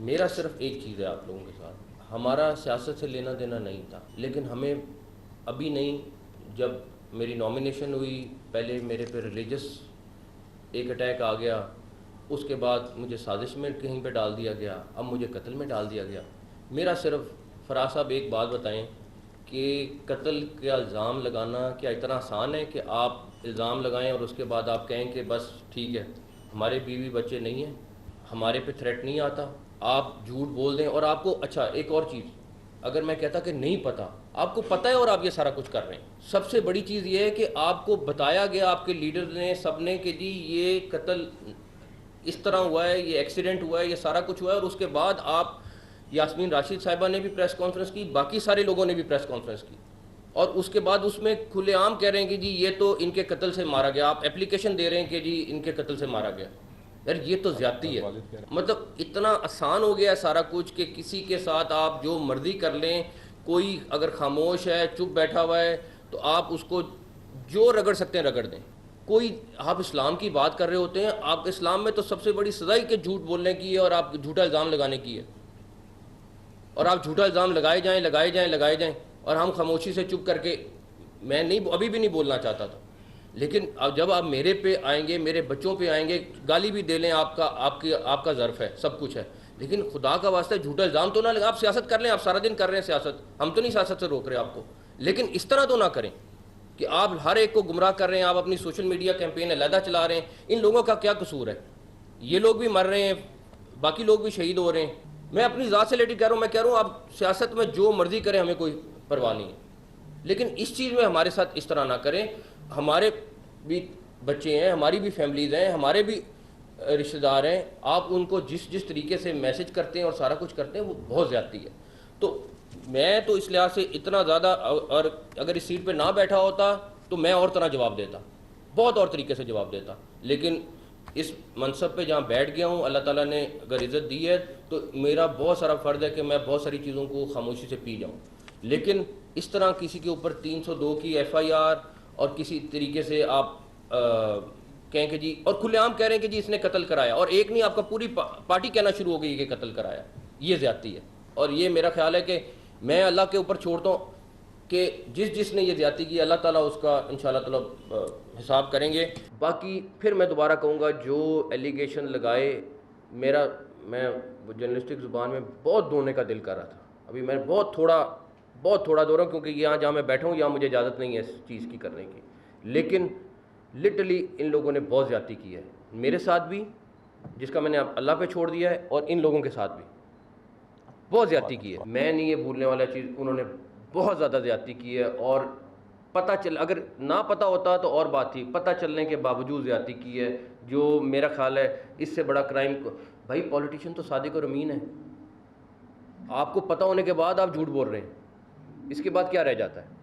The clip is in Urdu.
میرا صرف ایک چیز ہے آپ لوگوں کے ساتھ، ہمارا سیاست سے لینا دینا نہیں تھا، لیکن ہمیں ابھی نہیں، جب میری نامینیشن ہوئی پہلے میرے پہ ریلیجس ایک اٹیک آ گیا، اس کے بعد مجھے سازش میں کہیں پہ ڈال دیا گیا، اب مجھے قتل میں ڈال دیا گیا۔ میرا صرف فراز صاحب ایک بات بتائیں کہ قتل کا الزام لگانا کیا اتنا آسان ہے کہ آپ الزام لگائیں اور اس کے بعد آپ کہیں کہ بس ٹھیک ہے ہمارے بیوی بچے نہیں ہیں، ہمارے پہ تھریٹ نہیں آتا، آپ جھوٹ بول دیں؟ اور آپ کو اچھا ایک اور چیز، اگر میں کہتا کہ نہیں پتہ، آپ کو پتہ ہے اور آپ یہ سارا کچھ کر رہے ہیں، سب سے بڑی چیز یہ ہے کہ آپ کو بتایا گیا آپ کے لیڈر نے سب نے کہ جی یہ قتل اس طرح ہوا ہے، یہ ایکسیڈنٹ ہوا ہے، یہ سارا کچھ ہوا ہے، اور اس کے بعد آپ یاسمین راشد صاحبہ نے بھی پریس کانفرنس کی، باقی سارے لوگوں نے بھی پریس کانفرنس کی، اور اس کے بعد اس میں کھلے عام کہہ رہے ہیں کہ جی یہ تو ان کے قتل سے مارا گیا، آپ اپلیکیشن دے رہے ہیں کہ جی ان کے قتل سے مارا گیا۔ یار یہ تو زیادتی ہے، مطلب اتنا آسان ہو گیا ہے سارا کچھ کہ کسی کے ساتھ آپ جو مرضی کر لیں، کوئی اگر خاموش ہے چپ بیٹھا ہوا ہے تو آپ اس کو جو رگڑ سکتے ہیں رگڑ دیں۔ کوئی آپ اسلام کی بات کر رہے ہوتے ہیں، آپ اسلام میں تو سب سے بڑی سزا ہی کہ جھوٹ بولنے کی ہے اور آپ جھوٹا الزام لگانے کی ہے، اور آپ جھوٹا الزام لگائے جائیں لگائے جائیں لگائے جائیں، اور ہم خاموشی سے چپ کر کے، میں نہیں ابھی بھی نہیں بولنا چاہتا تھا، لیکن اب جب آپ میرے پہ آئیں گے، میرے بچوں پہ آئیں گے، گالی بھی دے لیں، آپ کا ظرف ہے، سب کچھ ہے، لیکن خدا کا واسطہ جھوٹا الزام تو نہ لگا۔ آپ سیاست کر لیں، آپ سارا دن کر رہے ہیں سیاست، ہم تو نہیں سیاست سے روک رہے آپ کو، لیکن اس طرح تو نہ کریں کہ آپ ہر ایک کو گمراہ کر رہے ہیں، آپ اپنی سوشل میڈیا کیمپین علیحدہ چلا رہے ہیں۔ ان لوگوں کا کیا قصور ہے؟ یہ لوگ بھی مر رہے ہیں، باقی لوگ بھی شہید ہو رہے ہیں۔ میں اپنی ذات سے لیٹی کہہ رہا ہوں، میں کہہ رہا ہوں آپ سیاست میں جو مرضی کریں، ہمیں کوئی پرواہ نہیں ہے، لیکن اس چیز میں ہمارے ساتھ اس طرح نہ کریں۔ ہمارے بھی بچے ہیں، ہماری بھی فیملیز ہیں، ہمارے بھی رشتہ دار ہیں، آپ ان کو جس طریقے سے میسج کرتے ہیں اور سارا کچھ کرتے ہیں وہ بہت زیادتی ہے۔ تو میں تو اس لحاظ سے اتنا زیادہ، اور اگر اس سیٹ پہ نہ بیٹھا ہوتا تو میں اور طرح جواب دیتا، بہت اور طریقے سے جواب دیتا، لیکن اس منصب پہ جہاں بیٹھ گیا ہوں، اللہ تعالیٰ نے اگر عزت دی ہے تو میرا بہت سارا فرض ہے کہ میں بہت ساری چیزوں کو خاموشی سے پی جاؤں، لیکن اس طرح کسی کے اوپر 302 کی ایف آئی آر اور کسی طریقے سے آپ کہیں کہ جی، اور کھلے عام کہہ رہے ہیں کہ جی اس نے قتل کرایا، اور ایک نہیں آپ کا پوری پارٹی کہنا شروع ہو گئی کہ قتل کرایا، یہ زیادتی ہے۔ اور یہ میرا خیال ہے کہ میں اللہ کے اوپر چھوڑتا ہوں کہ جس نے یہ زیادتی کی، اللہ تعالیٰ اس کا انشاءاللہ تعالیٰ حساب کریں گے۔ باقی پھر میں دوبارہ کہوں گا، جو ایلیگیشن لگائے، میں جرنلسٹک زبان میں بہت دھونے کا دل کر رہا تھا، ابھی میں بہت تھوڑا دو رہا ہوں، کیونکہ یہاں جہاں میں بیٹھا ہوں یہاں مجھے اجازت نہیں ہے اس چیز کی کرنے کی، لیکن لٹرلی ان لوگوں نے بہت زیادتی کی ہے، میرے ساتھ بھی، جس کا میں نے اللہ پہ چھوڑ دیا ہے، اور ان لوگوں کے ساتھ بھی بہت زیادتی کی ہے۔ میں نہیں یہ بھولنے والا چیز، انہوں نے بہت زیادہ زیادتی کی ہے، اور پتہ اگر نہ پتہ ہوتا تو اور بات تھی، پتہ چلنے کے باوجود زیادتی کی ہے، جو میرا خیال ہے اس سے بڑا کرائم بھائی پولیٹیشین تو صادق اور امین ہے، آپ کو پتہ ہونے کے بعد آپ جھوٹ بول رہے ہیں، اس کے بعد کیا رہ جاتا ہے؟